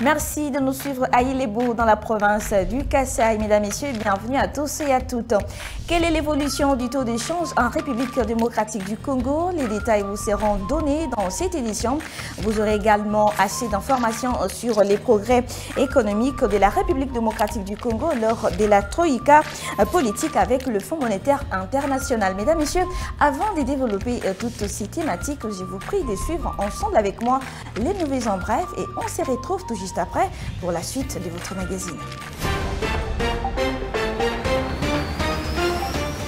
Merci de nous suivre à Ilebo dans la province du Kasaï. Mesdames, Messieurs, bienvenue à tous et à toutes. Quelle est l'évolution du taux d'échange en République démocratique du Congo? Les détails vous seront donnés dans cette édition. Vous aurez également assez d'informations sur les progrès économiques de la République démocratique du Congo lors de la troïka politique avec le Fonds monétaire international. Mesdames, Messieurs, avant de développer toutes ces thématiques, je vous prie de suivre ensemble avec moi les nouvelles en bref et on se retrouve tout juste après pour la suite de votre magazine.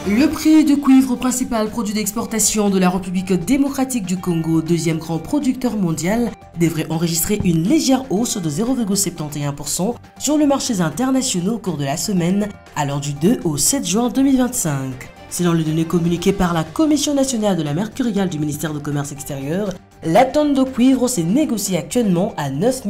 Le prix du cuivre, principal produit d'exportation de la République démocratique du Congo, deuxième grand producteur mondial, devrait enregistrer une légère hausse de 0,71% sur le marché international au cours de la semaine, allant du 2 au 7 juin 2025. Selon les données communiquées par la Commission nationale de la mercuriale du ministère du Commerce extérieur, la tonne de cuivre s'est négociée actuellement à 9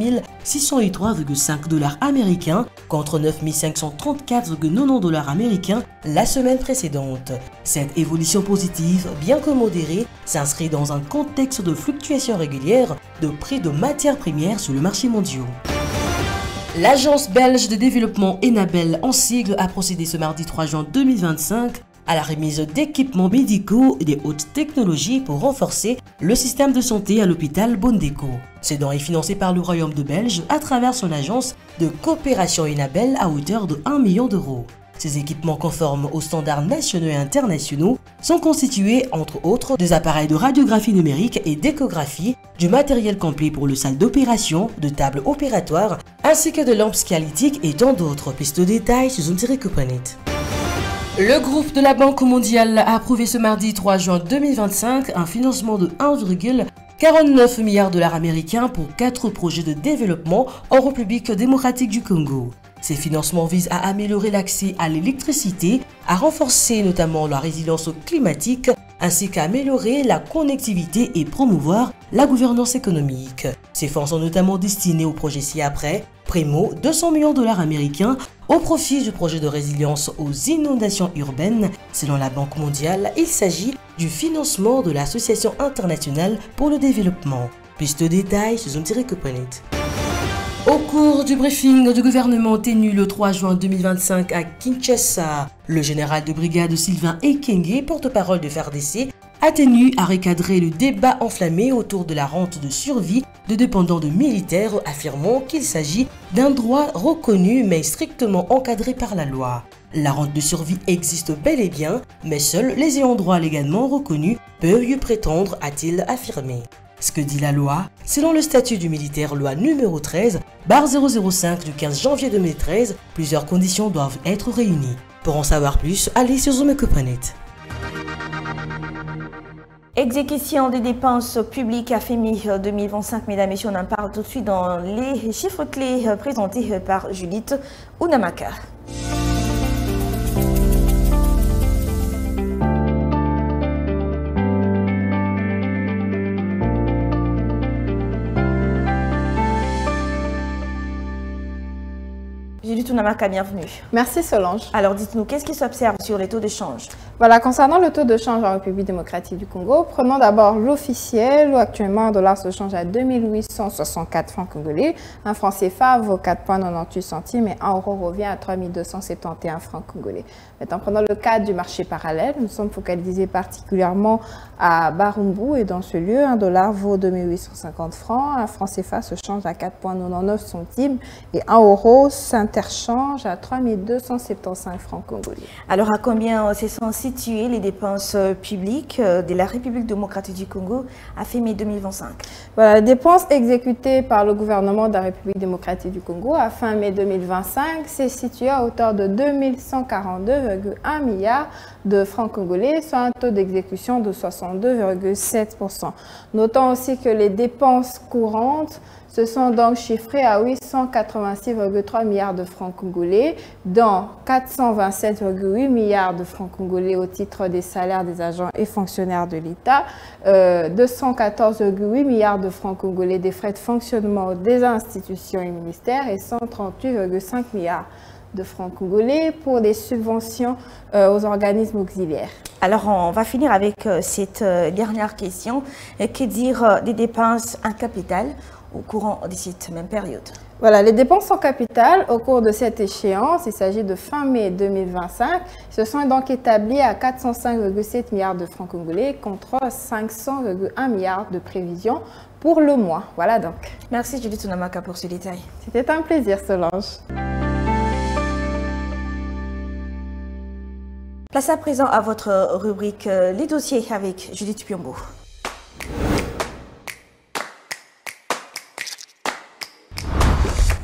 603,5 $ américains contre 9 534,90 $ américains la semaine précédente. Cette évolution positive, bien que modérée, s'inscrit dans un contexte de fluctuations régulières de prix de matières premières sur le marché mondial. L'agence belge de développement Enabel, en sigle, a procédé ce mardi 3 juin 2025 à la remise d'équipements médicaux et des hautes technologies pour renforcer le système de santé à l'hôpital Bondeko. Ce don est financé par le Royaume de Belge à travers son agence de coopération Enabel à hauteur de 1 million d'euros. Ces équipements conformes aux standards nationaux et internationaux sont constitués, entre autres, des appareils de radiographie numérique et d'échographie, du matériel complet pour le salle d'opération, de tables opératoires, ainsi que de lampes scalytiques et tant d'autres. Plus de détails sur Zoom-Copanet. Le groupe de la Banque mondiale a approuvé ce mardi 3 juin 2025 un financement de 1,49 milliard $ américains pour 4 projets de développement en République démocratique du Congo. Ces financements visent à améliorer l'accès à l'électricité, à renforcer notamment la résilience climatique, ainsi qu'à améliorer la connectivité et promouvoir la gouvernance économique. Ces fonds sont notamment destinés au projet ci-après, Primo, 200 millions $ américains au profit du projet de résilience aux inondations urbaines. Selon la Banque mondiale, il s'agit du financement de l'Association internationale pour le développement. Plus de détails sur Zoom-Copanet. Au cours du briefing du gouvernement tenu le 3 juin 2025 à Kinshasa, le général de brigade Sylvain Ekenge, porte-parole de FARDC, a tenu à recadrer le débat enflammé autour de la rente de survie de dépendants de militaires, affirmant qu'il s'agit d'un droit reconnu mais strictement encadré par la loi. La rente de survie existe bel et bien, mais seuls les ayants droit légalement reconnus peuvent y prétendre, a-t-il affirmé. Ce que dit la loi, selon le statut du militaire loi numéro 13/005 du 15 janvier 2013, plusieurs conditions doivent être réunies. Pour en savoir plus, allez sur Zoom-Copanet. Exécution des dépenses publiques à FEMI 2025, mesdames et messieurs, on en parle tout de suite dans les chiffres clés présentés par Judith Ounamaka. Judith Ounamaka, bienvenue. Merci Solange. Alors dites-nous, qu'est-ce qui s'observe sur les taux de change? Voilà, concernant le taux de change en République démocratique du Congo, prenons d'abord l'officiel, où actuellement un dollar se change à 2864 francs congolais, un franc CFA vaut 4,98 centimes et un euro revient à 3271 francs congolais. Maintenant, prenons le cadre du marché parallèle, nous sommes focalisés particulièrement à Barumbu et dans ce lieu, un dollar vaut 2850 francs, un franc CFA se change à 4,99 centimes et un euro s'interchange à 3275 francs congolais. Alors à combien se sont situées les dépenses publiques de la République démocratique du Congo à FEMI 2025? Voilà, les dépenses exécutées par le gouvernement de la République démocratique du Congo à fin mai 2025 s'est situé à hauteur de 2142,1 milliards de francs congolais, soit un taux d'exécution de 62,7%. Notons aussi que les dépenses courantes se sont donc chiffrées à 886,3 milliards de francs congolais, dont 427,8 milliards de francs congolais au titre des salaires des agents et fonctionnaires de l'État, 214,8 milliards de francs congolais des frais de fonctionnement des institutions et ministères et 138,5 milliards de francs congolais pour des subventions aux organismes auxiliaires. Alors, on va finir avec cette dernière question. Que dire des dépenses en capital au courant de cette même période? Voilà, les dépenses en capital au cours de cette échéance, il s'agit de fin mai 2025, se sont donc établies à 405,7 milliards de francs congolais contre 500,1 milliards de prévisions pour le mois. Voilà donc. Merci Judith Tunamaka pour ce détail. C'était un plaisir, Solange. Place à présent à votre rubrique Les dossiers avec Judith Piombo.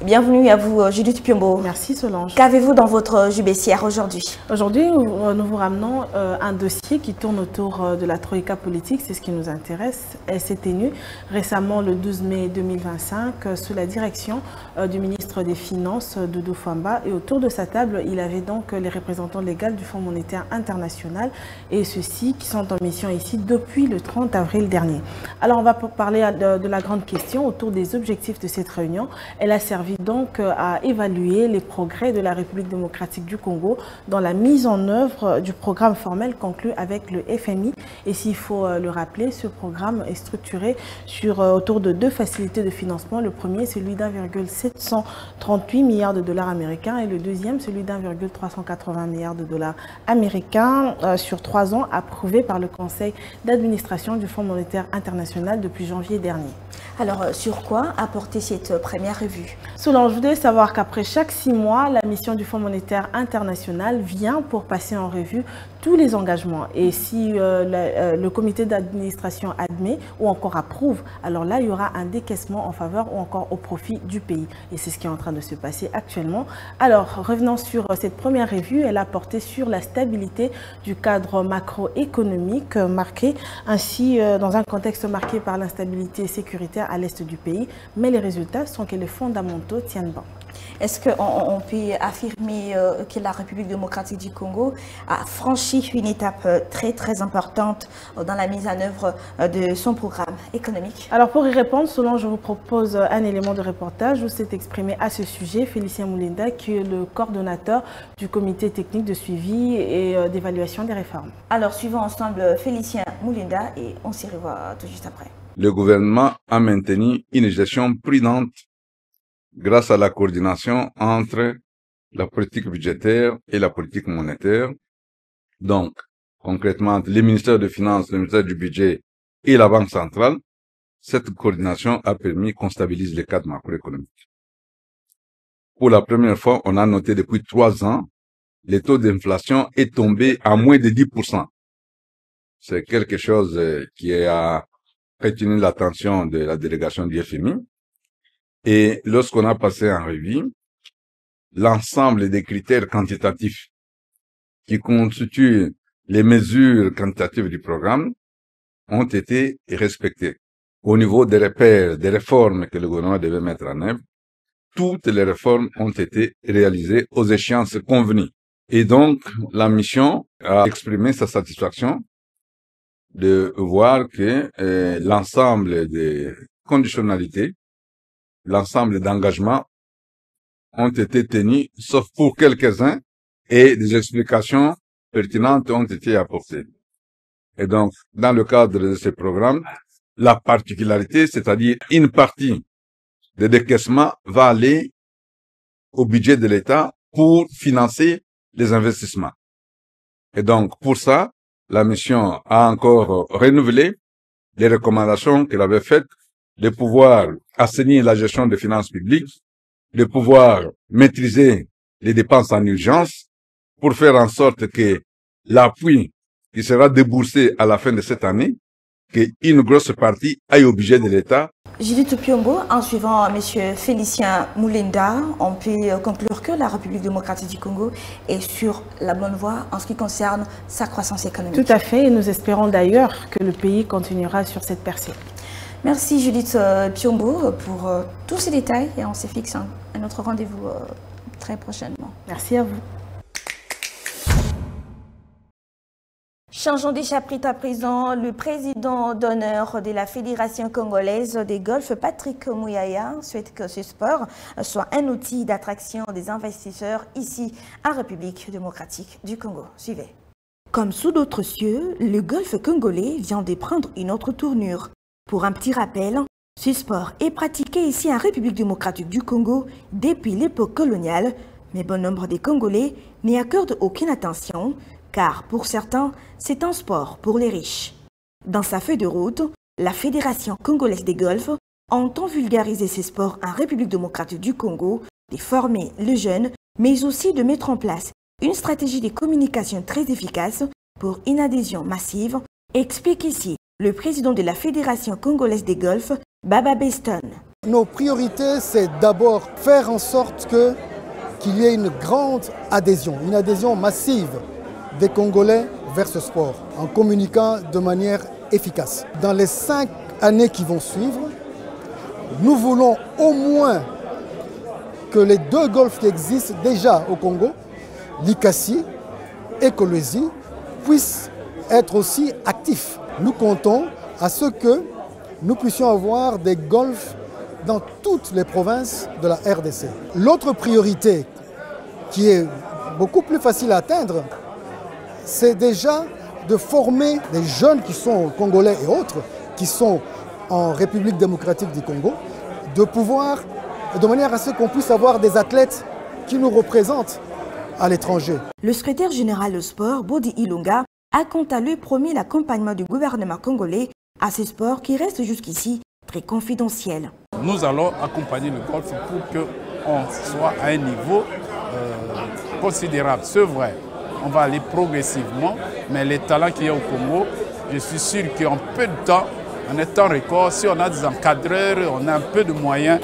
Bienvenue à vous, Judith Piombo. Merci Solange. Qu'avez-vous dans votre jubessière aujourd'hui? Aujourd'hui, nous vous ramenons un dossier qui tourne autour de la troïka politique, c'est ce qui nous intéresse. Elle s'est tenue récemment le 12 mai 2025 sous la direction du ministre des Finances, Doudou Fwamba. Et autour de sa table, il avait donc les représentants légaux du Fonds monétaire international et ceux-ci qui sont en mission ici depuis le 30 avril dernier. Alors on va parler de la grande question autour des objectifs de cette réunion. Elle a servi donc à évaluer les progrès de la République démocratique du Congo dans la mise en œuvre du programme formel conclu avec le FMI. Et s'il faut le rappeler, ce programme est structuré autour de deux facilités de financement. Le premier, celui d'1,738 milliards de dollars américains et le deuxième, celui d'1,380 milliards de dollars américains sur 3 ans, approuvé par le Conseil d'administration du Fonds monétaire international depuis janvier dernier. Alors, sur quoi a porté cette première revue? Solange, je voudrais savoir qu'après chaque 6 mois, la mission du Fonds monétaire international vient pour passer en revue tous les engagements. Et si le comité d'administration admet ou encore approuve, alors là, il y aura un décaissement en faveur ou encore au profit du pays. Et c'est ce qui est en train de se passer actuellement. Alors, revenons sur cette première revue. Elle a porté sur la stabilité du cadre macroéconomique marqué, ainsi dans un contexte marqué par l'instabilité sécuritaire à l'est du pays. Mais les résultats sont que les fondamentaux tiennent bon. Est-ce qu'on peut affirmer que la République démocratique du Congo a franchi une étape très importante dans la mise en œuvre de son programme économique? Alors pour y répondre, Solange, je vous propose un élément de reportage où s'est exprimé à ce sujet Félicien Moulinda, qui est le coordonnateur du comité technique de suivi et d'évaluation des réformes. Alors suivons ensemble Félicien Moulinda et on s'y revoit tout juste après. Le gouvernement a maintenu une gestion prudente grâce à la coordination entre la politique budgétaire et la politique monétaire. Donc, concrètement, les ministères des Finances, le ministère du Budget et la Banque centrale, cette coordination a permis qu'on stabilise les cadres macroéconomiques. Pour la première fois, on a noté depuis 3 ans, le taux d'inflation est tombé à moins de 10%. C'est quelque chose qui a retenu l'attention de la délégation du FMI. Et lorsqu'on a passé en revue, l'ensemble des critères quantitatifs qui constituent les mesures quantitatives du programme ont été respectés. Au niveau des repères, des réformes que le gouvernement devait mettre en œuvre, toutes les réformes ont été réalisées aux échéances convenues. Et donc, la mission a exprimé sa satisfaction de voir que l'ensemble des conditionnalités, l'ensemble d'engagements ont été tenus, sauf pour quelques-uns, et des explications pertinentes ont été apportées. Et donc, dans le cadre de ce programme, la particularité, c'est-à-dire une partie des décaissements va aller au budget de l'État pour financer les investissements. Et donc, pour ça, la mission a encore renouvelé les recommandations qu'elle avait faites de pouvoir assainir la gestion des finances publiques, de pouvoir maîtriser les dépenses en urgence pour faire en sorte que l'appui qui sera déboursé à la fin de cette année, qu'une grosse partie aille au budget de l'État. Judith Piombo, en suivant M. Félicien Moulinda, on peut conclure que la République démocratique du Congo est sur la bonne voie en ce qui concerne sa croissance économique. Tout à fait, et nous espérons d'ailleurs que le pays continuera sur cette percée. Merci Judith Piombo pour tous ces détails et on se fixe un autre rendez-vous très prochainement. Merci à vous. Changeons de chapitre à présent. Le président d'honneur de la Fédération congolaise des golf, Patrick Mouyaya, souhaite que ce sport soit un outil d'attraction des investisseurs ici en République démocratique du Congo. Suivez. Comme sous d'autres cieux, le golf congolais vient de prendre une autre tournure. Pour un petit rappel, Ce sport est pratiqué ici en République démocratique du Congo depuis l'époque coloniale, mais bon nombre des Congolais n'y accordent aucune attention, car pour certains, c'est un sport pour les riches. Dans sa feuille de route, la Fédération congolaise des golfs entend vulgariser ces sports en République démocratique du Congo, de former les jeunes, mais aussi de mettre en place une stratégie de communication très efficace pour une adhésion massive, explique ici le président de la Fédération congolaise des golfs, Baba Beston. Nos priorités, c'est d'abord faire en sorte qu'il y ait une grande adhésion, une adhésion massive des Congolais vers ce sport, en communiquant de manière efficace. Dans les 5 années qui vont suivre, nous voulons au moins que les 2 golfs qui existent déjà au Congo, l'Ikasi et Kolwezi, puissent être aussi actifs. Nous comptons à ce que nous puissions avoir des golfs dans toutes les provinces de la RDC. L'autre priorité qui est beaucoup plus facile à atteindre, c'est déjà de former des jeunes qui sont congolais et autres, qui sont en République démocratique du Congo, de manière à ce qu'on puisse avoir des athlètes qui nous représentent à l'étranger. Le secrétaire général du sport, Bodi Ilunga, a quant à lui promis l'accompagnement du gouvernement congolais à ces sports qui restent jusqu'ici très confidentiels. Nous allons accompagner le golf pour qu'on soit à un niveau considérable. C'est vrai, on va aller progressivement, mais les talents qu'il y a au Congo, je suis sûr qu'en peu de temps, en étant record, si on a des encadreurs, on a un peu de moyens,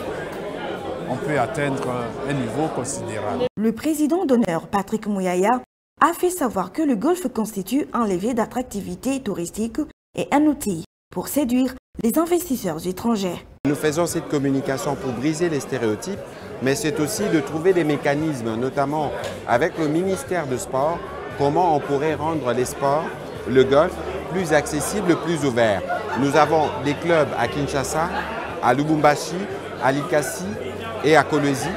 on peut atteindre un niveau considérable. Le président d'honneur, Patrick Mouyaya, a fait savoir que le golf constitue un levier d'attractivité touristique et un outil pour séduire les investisseurs étrangers. Nous faisons cette communication pour briser les stéréotypes, mais c'est aussi de trouver des mécanismes, notamment avec le ministère du Sport, comment on pourrait rendre les sports, le golf, plus accessible, plus ouvert. Nous avons des clubs à Kinshasa, à Lubumbashi, à Likasi et à Kolwezi.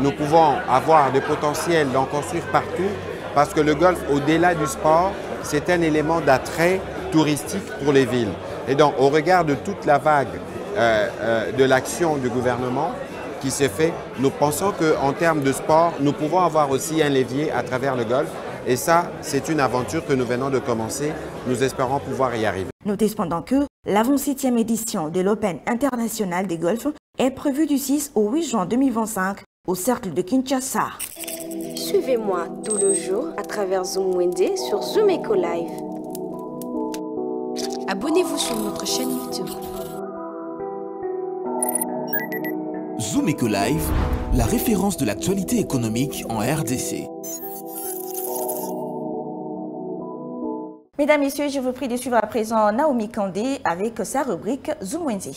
Nous pouvons avoir des potentiels d'en construire partout parce que le golf, au-delà du sport, c'est un élément d'attrait touristique pour les villes. Et donc, au regard de toute la vague de l'action du gouvernement qui s'est fait, nous pensons qu'en termes de sport, nous pouvons avoir aussi un levier à travers le golf. Et ça, c'est une aventure que nous venons de commencer. Nous espérons pouvoir y arriver. Notez cependant que l'avant-7e édition de l'Open international des golfs est prévue du 6 au 8 juin 2025 au Cercle de Kinshasa. Suivez-moi tout le jour à travers Zoom Wende sur Zoom Eco Live. Abonnez-vous sur notre chaîne YouTube. Zoom Eco Live, la référence de l'actualité économique en RDC. Mesdames, Messieurs, je vous prie de suivre à présent Naomi Kandé avec sa rubrique Zoom Wende.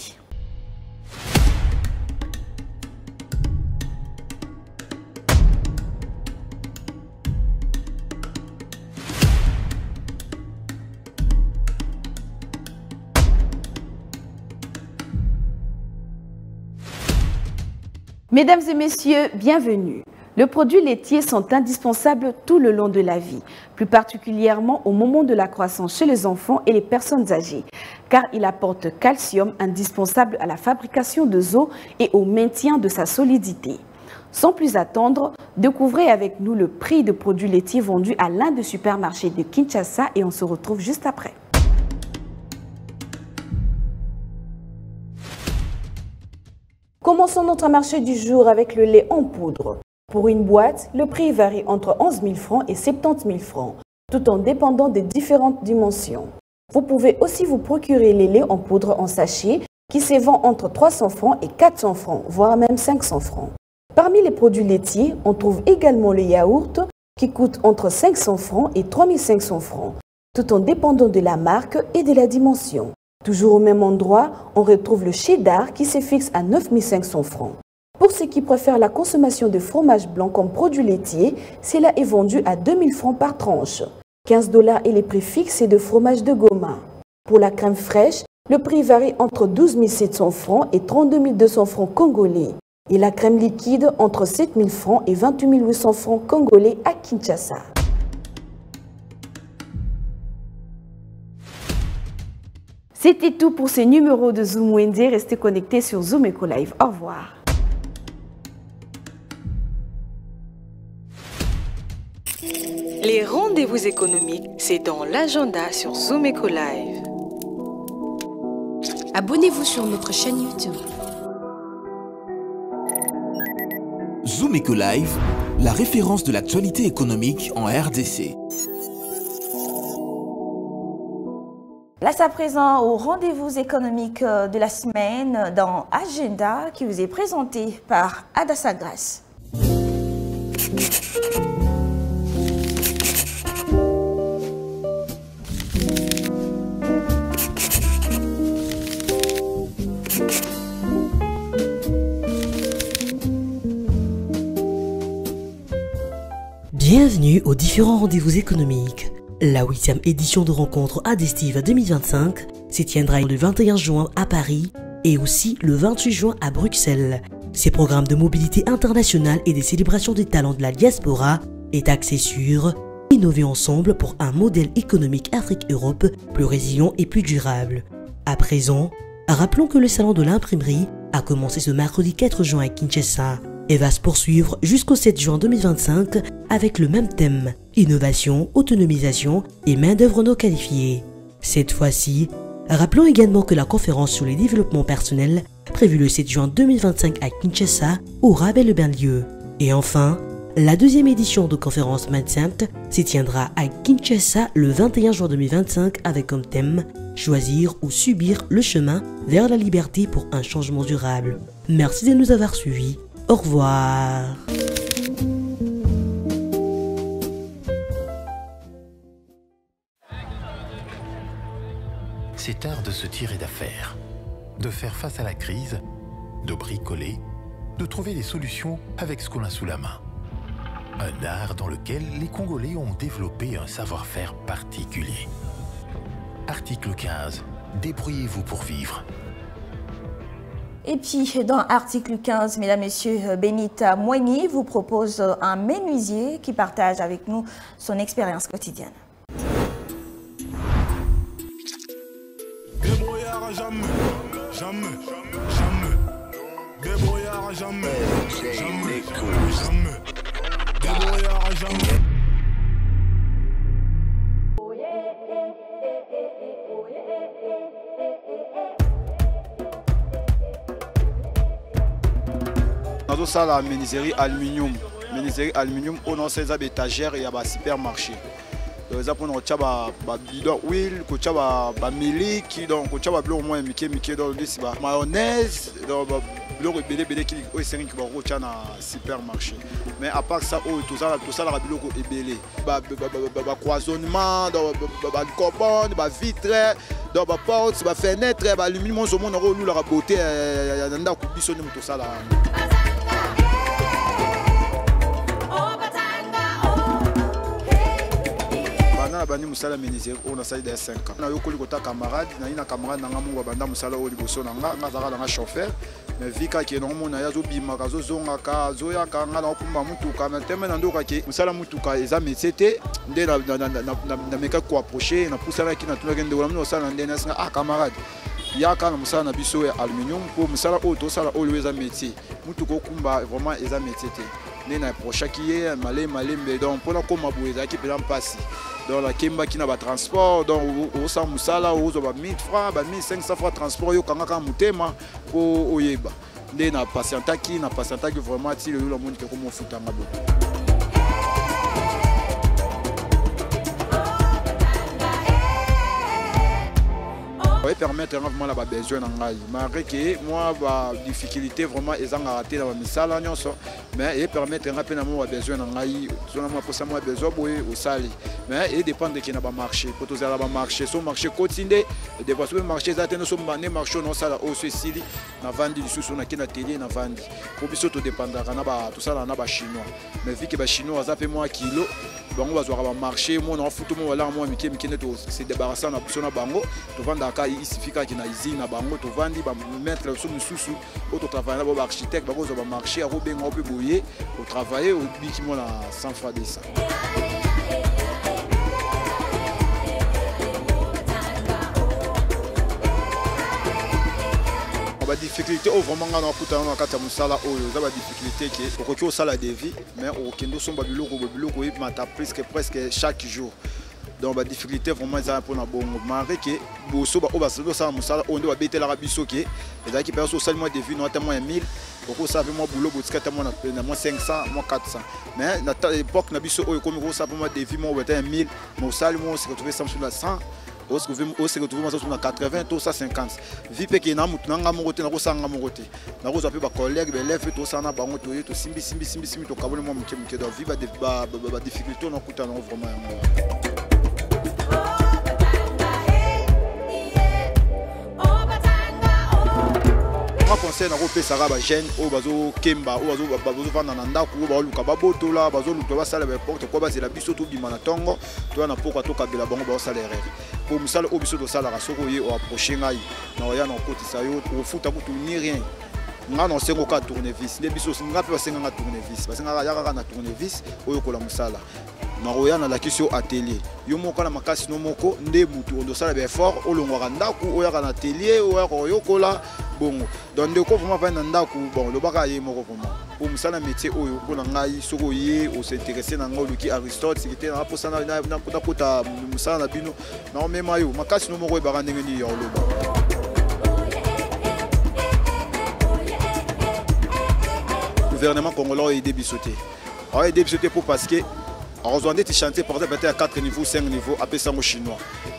Mesdames et messieurs, bienvenue. Les produits laitiers sont indispensables tout le long de la vie, plus particulièrement au moment de la croissance chez les enfants et les personnes âgées, car ils apportent calcium indispensable à la fabrication de os et au maintien de sa solidité. Sans plus attendre, découvrez avec nous le prix de produits laitiers vendus à l'un des supermarchés de Kinshasa et on se retrouve juste après. Commençons notre marché du jour avec le lait en poudre. Pour une boîte, le prix varie entre 11 000 francs et 70 000 francs, tout en dépendant des différentes dimensions. Vous pouvez aussi vous procurer les laits en poudre en sachet qui se vendent entre 300 francs et 400 francs, voire même 500 francs. Parmi les produits laitiers, on trouve également les yaourts qui coûtent entre 500 francs et 3 500 francs, tout en dépendant de la marque et de la dimension. Toujours au même endroit, on retrouve le cheddar qui se fixe à 9 500 francs. Pour ceux qui préfèrent la consommation de fromage blanc comme produit laitier, cela est vendu à 2 000 francs par tranche. 15 $ est le prix fixe de fromage de Goma. Pour la crème fraîche, le prix varie entre 12 700 francs et 32 200 francs congolais. Et la crème liquide entre 7 000 francs et 28 800 francs congolais à Kinshasa. C'était tout pour ce numéro de Zoom Wendy. Restez connectés sur Zoom Eco Live. Au revoir. Les rendez-vous économiques, c'est dans l'agenda sur Zoom Eco Live. Abonnez-vous sur notre chaîne YouTube. Zoom Eco Live, la référence de l'actualité économique en RDC. Place à présent au rendez-vous économique de la semaine dans Agenda qui vous est présenté par Adassa Grace. Bienvenue aux différents rendez-vous économiques. La 8e édition de rencontre Adestive 2025 se tiendra le 21 juin à Paris et aussi le 28 juin à Bruxelles. Ces programmes de mobilité internationale et des célébrations des talents de la diaspora est axé sur innover ensemble pour un modèle économique Afrique-Europe plus résilient et plus durable. À présent, rappelons que le salon de l'imprimerie a commencé ce mercredi 4 juin à Kinshasa et va se poursuivre jusqu'au 7 juin 2025 avec le même thème, innovation, autonomisation et main-d'œuvre non qualifiée. Cette fois-ci, rappelons également que la conférence sur les développements personnels, prévue le 7 juin 2025 à Kinshasa, aura bel et bien lieu. Et enfin, la 2e édition de conférence Mindset s'y tiendra à Kinshasa le 21 juin 2025 avec comme thème « Choisir ou subir le chemin vers la liberté pour un changement durable ». Merci de nous avoir suivis. Au revoir. C'est art de se tirer d'affaire, de faire face à la crise, de bricoler, de trouver des solutions avec ce qu'on a sous la main. Un art dans lequel les Congolais ont développé un savoir-faire particulier. Article 15. Débrouillez-vous pour vivre. Et puis, dans article 15, mesdames, messieurs, Benita Moigny vous propose un menuisier qui partage avec nous son expérience quotidienne. Débrouillard jamais, jamais, jamais. Débrouillard jamais, jamais, jamais. Débrouillard jamais. Dans ça, la menuiserie aluminium. Menuiserie aluminium, on a ces étagères et il y a des supermarchés. Par exemple, on a des bidons huile, on a des miliques, on a des moins mayonnaise, on a des qui sont dans supermarché. Mais à part ça, tout ça, est belé. Des cloisonnements, des carbone, des vitres, des portes, des fenêtres, des aluminium, on a la beauté, tout ça. Bani musala menuisier on a ça de 5 ans. On a eu un camarade, na camarade na ngamu banda musala o liboso na nga ngazaka na chauffeur. Mais vika ki no mona yazo bima kazo zonga ka zoya ka ngala okumba mutuka mais teme na ndoka ki musala mutuka eza métier nde na meka ko approcher na poussala ki na tuna kende wala mno sala nde na ah camarade yaka na musala na biso ya aluminium pour musala o to sala o eza métier mutuka okumba vraiment eza métier te ne na approcher ki ye malé mais donc pour na koma boeza ki pelan passi. Dans la Kemba qui n'a pas de transport, donc au Samusala, au 1000 francs, 1500 francs de transport, au Kangaka Moutema, au Oyeba. Il n'a pas qui vraiment si le monde qui est comme au Futanga. Ça permettre vraiment la besoin d'engager. Malgré que moi, la difficulté vraiment est en raté dans la misala, mais il permet de rapidement besoin d'engager. Seulement pour ça, moi besoin au sali. Mais il dépend de qui n'a pas marché. Pour tous les marché, son marché quotidien, des fois le marché zaté nous sommes bandés marché non ça au Sicile, na vendre du sous na qui na télé na vendre. Pour biso tout dépendra na ba tout ça na ba chinois. Mais vu que ba chinois ça fait moins kilo, donc on va voir marché, moi on fout moi là moi miki net c'est débarrassant na biso na bango, to vendre il suffit qu'il y ait une usine à Bango, tu vends, tu mettre le sous au travail, tu architecte, tu vas marcher, tu vas bouiller, tu travailler, tu vas sans faire de ça. difficulté au vraiment ngana kuta na kata musala oyo za ba difficulté que okoki osala devis mais okendo somba biloko et mata presque chaque jour. Donc la difficulté vraiment ça pour na bongo maré que boso ba obaso ça musala on doit bêter la biso que et là qui perd au seulement devis notamment 1000 beaucoup ça fait moi boulot botika tellement na moins 500 moins 400 mais na époque na biso oyo comme ça pour moi devis moi 1000 mon salaire moi se retrouver sur la 100 on se retrouve sur 80 tout ça 50 vie pe que na mutu nga mongote na ko sanga mongote na ko zape ba collègue be lève tout ça na bango to yeto simbi to kabone moi mke do vie ba difficulté na kuta na vraiment moi conseil na ko pesa ba jeune o bazo kemba o bazo vanda na ndako ba luka ba botola bazo luka ba sala ba porte ko ba zela biso to bima na tongo to na poko to kabela bango ba sala erreur pour musala o biso to sala ka soko ye o approcher ngai na oya na kotisa yo o futa kutu ni rien nga no sengo ka tournevis ne biso nga pe basenga nga tournevis basenga ya ka na tournevis oyo kola musala na oya na la question atelier yo moko na makasi no moko nde mutu ondo sala ba effort o longwa ndaku oya ka na atelier oya ko yokola bongo donc ndeko vraiment va na ndako bon lo baka ye moko vraiment pour musala métier oyo ko na ngai soko ye o s'intéresser na ngolo ki Aristote c'était na posa na kota musala na bino na même ayo makasi no moko e baka ndenge ni yo loba. Gouvernement congolais a aidé bisoté. A aidé bisoté pour parce que heureusement des chantiers par exemple à 4 niveaux 5 niveaux après ça au chinois.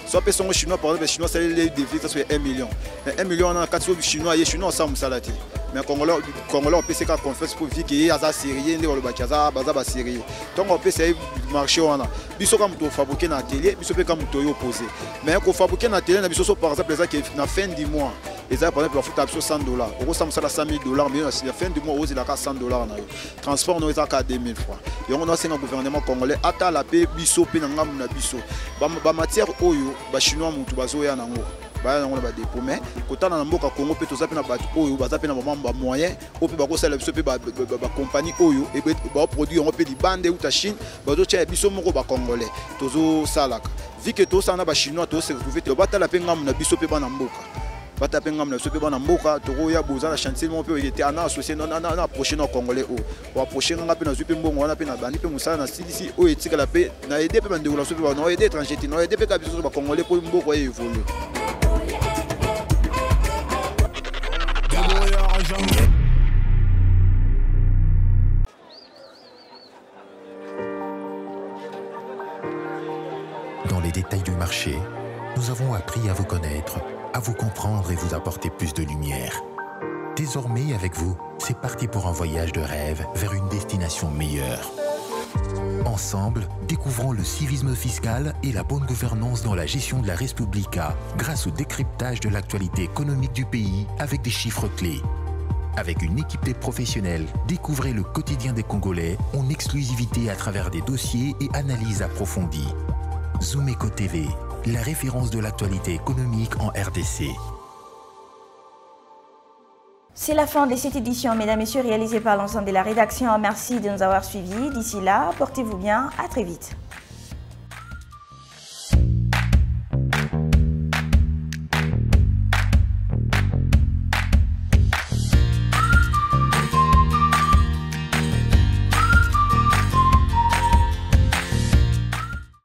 Soit après ça au chinois par exemple chinois c'est les devis ça c'est 1 million. 1 million on a 4 chinois et chinois ça musalati. Mais congolais on peut se faire confiance pour dire qu'il y a ça sérieux ndé le bakaza baza sérieux. Donc on peut essayer marché on a. Biso comme to fabriquer na atelier, biso peut comme to opposé. Mais ko fabriquer na atelier na biso par exemple les qui na fin du mois. Et ça par exemple on fait absolument 100 $. Au ça musala 100 000 $, mais à la fin du mois on a 100 $. Transport nous est à 2000 francs. Et on a un gouvernement congolais ata la paix biso pe na ngamu na biso. Ba matière oyo ba chinois mutu bazoya nango. Ba nango ba dépôt mais kota na mboka Congo pe toza pe na bato oyo baza pe na ba moyen o pe ba ko sala biso pe ba compagnie oyo et ba produit on pe di bande ou ta Chine bazo tia biso moko ba congolais tozo salaka. Vu que to sana ba chinois to se retrouver to bata la pe ngamu na biso pe ba na mboka. Batape ngam na sope bana mboka toko ya boza na chantier mon pe était ana associé na approcher na congolais o approcher nga pe na zupe mbongo wana pe na bandi pe musala na CDC o etika la pe na aider pe bande la sope ba na aider étranger na aider pe ka biso ba congolais pour mboko ya évoluer. Dans les détails du marché, nous avons appris à vous connaître, à vous comprendre et vous apporter plus de lumière. Désormais, avec vous, c'est parti pour un voyage de rêve vers une destination meilleure. Ensemble, découvrons le civisme fiscal et la bonne gouvernance dans la gestion de la Respublica grâce au décryptage de l'actualité économique du pays avec des chiffres clés. Avec une équipe de professionnels, découvrez le quotidien des Congolais en exclusivité à travers des dossiers et analyses approfondies. Zoomeko TV, la référence de l'actualité économique en RDC. C'est la fin de cette édition, mesdames et messieurs, réalisée par l'ensemble de la rédaction. Merci de nous avoir suivis. D'ici là, portez-vous bien. À très vite.